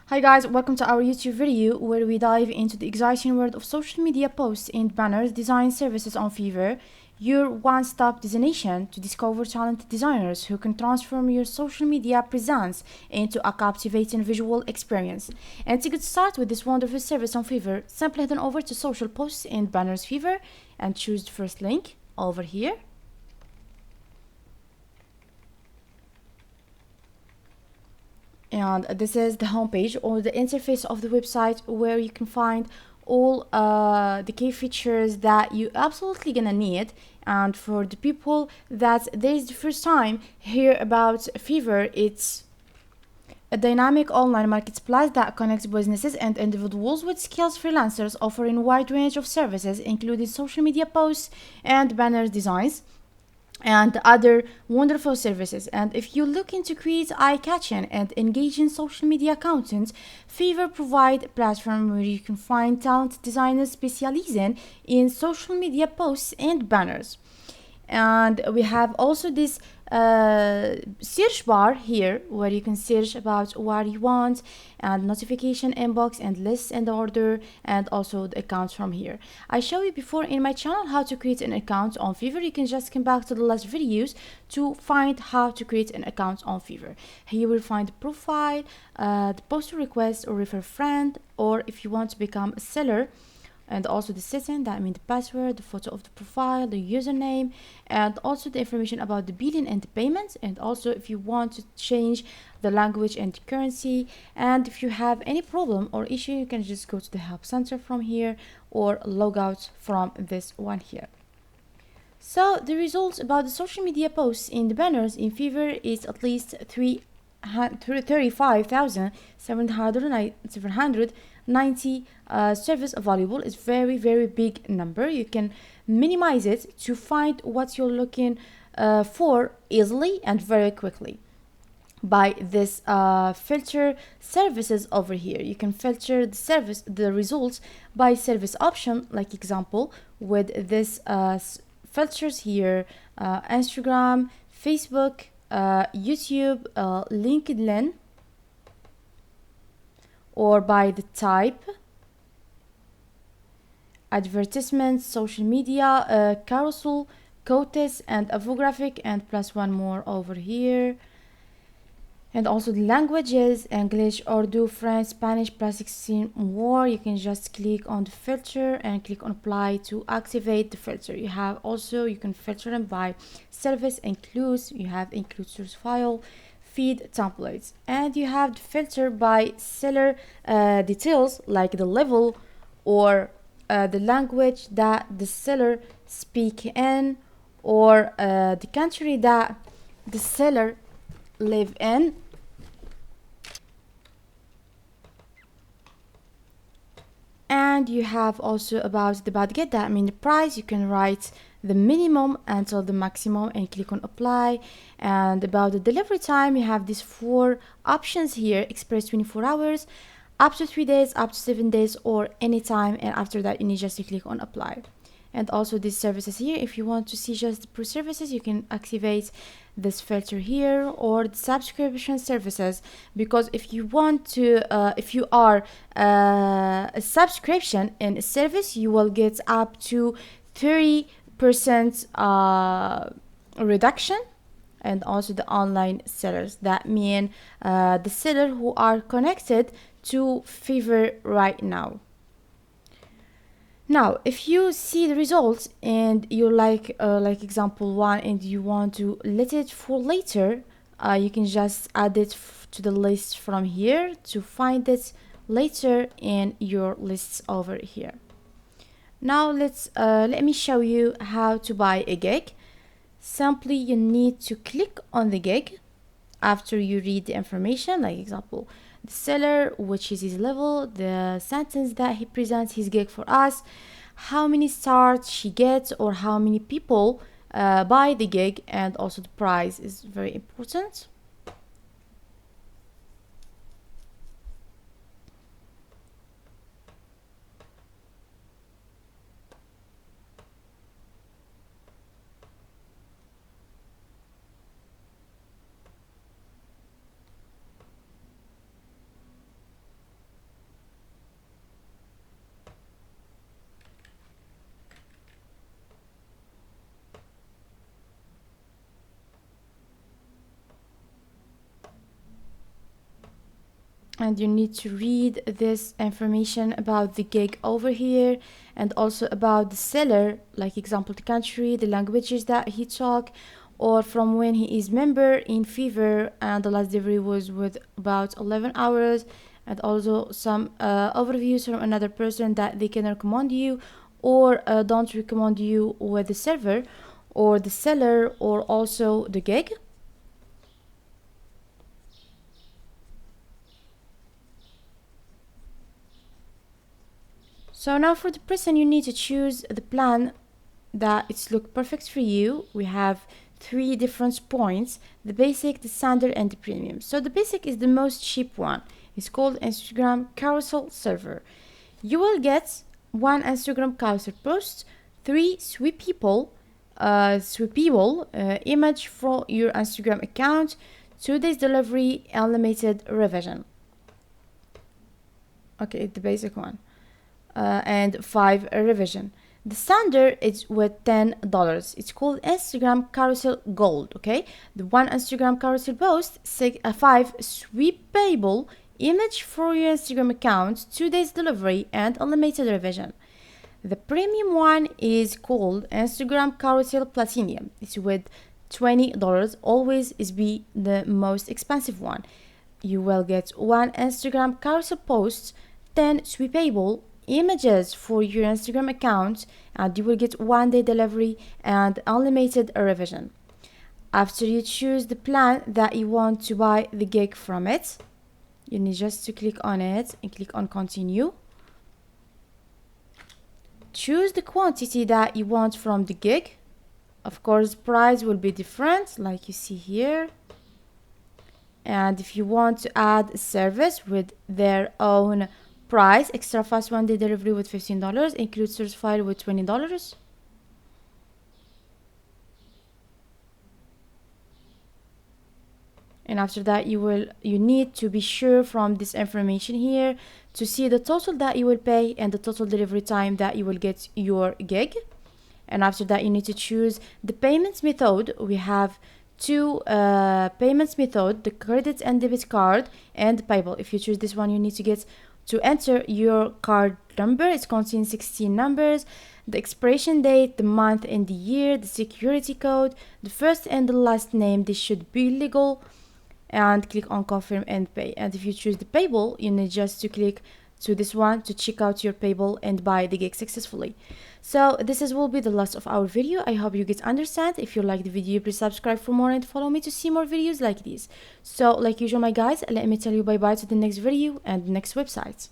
Hi guys, welcome to our YouTube video where we dive into the exciting world of social media posts and banners design services on Fiverr, your one-stop destination to discover talented designers who can transform your social media presence into a captivating visual experience. And to get started with this wonderful service on Fiverr, simply head on over to Social Posts and Banners Fiverr and choose the first link over here. And this is the homepage or the interface of the website where you can find all the key features that you absolutely gonna need. And for the people that this is the first time hear about Fiverr, it's a dynamic online marketplace that connects businesses and individuals with skills freelancers offering a wide range of services including social media posts and banner designs and other wonderful services. And if you're looking to create eye-catching and engaging social media content, Fiverr provide a platform where you can find talented designers specializing in social media posts and banners. And we have also this search bar here where you can search about what you want and notification inbox and lists and order and also the accounts from here. I showed you before in my channel how to create an account on Fiverr. You can just come back to the last videos to find how to create an account on Fiverr. Here you will find the profile, the post request or refer friend, or if you want to become a seller, and also the setting, that means the password, the photo of the profile, the username, and also the information about the billing and the payments, and also if you want to change the language and the currency. And if you have any problem or issue, you can just go to the help center from here or log out from this one here. So the results about the social media posts in the banners in Fiverr is at least 35,790 service available. Is very big number. You can minimize it to find what you're looking for easily and very quickly by this filter services over here. You can filter the results by service option, like example with this filters here, Instagram, Facebook, YouTube, LinkedIn, or by the type, advertisements, social media, carousel, quotes, and infographic, and plus one more over here. And also the languages, English, Urdu, French, Spanish, plus 16 more. You can just click on the filter and click on apply to activate the filter. You can filter them by service includes, you have include source file, feed templates, and you have the filter by seller details like the level or the language that the seller speak in, or the country that the seller live in. And you have also about the budget, that means the price. You can write the minimum until the maximum and click on apply. And about the delivery time, you have these 4 options here: express 24 hours, up to 3 days, up to 7 days, or anytime. And after that, you need just to click on apply. And also these services here, if you want to see just the pro services, you can activate this filter here, or the subscription services, because if you want to if you are a subscription in a service, you will get up to 30% reduction. And also the online sellers, that mean the seller who are connected to Fiverr right now. Now, if you see the results and you like example 1 and you want to let it for later, you can just add it to the list from here to find it later in your lists over here. Now let me show you how to buy a gig. Simply you need to click on the gig after you read the information, like example the seller, which is his level, the sentence that he presents his gig for us, how many stars she gets, or how many people buy the gig, and also the price is very important. and you need to read this information about the gig over here, and also about the seller, like example the country, the languages that he talk, or from when he is member in Fiverr, and the last delivery was with about 11 hours, and also some overviews from another person that they can recommend you or don't recommend you with the server or the seller, or also the gig. So now for the person, you need to choose the plan that it's look perfect for you. We have 3 different points: the basic, the standard, and the premium. So the basic is the most cheap one. It's called Instagram carousel server. You will get 1 Instagram carousel post, 3 sweepable image for your Instagram account, 2 days delivery, unlimited revision. Okay, the basic one. And 5 revision. The standard is with $10. It's called Instagram carousel gold. Okay, the 1 Instagram carousel post, 5 sweepable image for your Instagram account, 2 days delivery, and unlimited revision. The premium one is called Instagram carousel platinum. It's with $20. Always is be the most expensive one. You will get 1 Instagram carousel post, 10 sweepable images for your Instagram account, and you will get 1 day delivery and unlimited revision. After you choose the plan that you want to buy the gig from it, you need just to click on it and click on continue. Choose the quantity that you want from the gig. Of course, price will be different like you see here. And if you want to add a service with their own price, extra fast 1 day delivery with $15, include source file with $20. And after that, you need to be sure from this information here to see the total that you will pay and the total delivery time that you will get your gig. And after that, you need to choose the payments method. We have 2 payments method: the credit and debit card and PayPal. If you choose this one, you need to enter your card number. It contains 16 numbers, the expiration date, the month and the year, the security code, the first and the last name. This should be legal, and click on confirm and pay. And if you choose the PayPal, you need just to click to this one to check out your PayPal and buy the gig successfully. So this will be the last of our video. I hope you get understand. If you like the video, please subscribe for more and follow me to see more videos like this. So like usual, my guys, let me tell you bye bye to the next video and next website.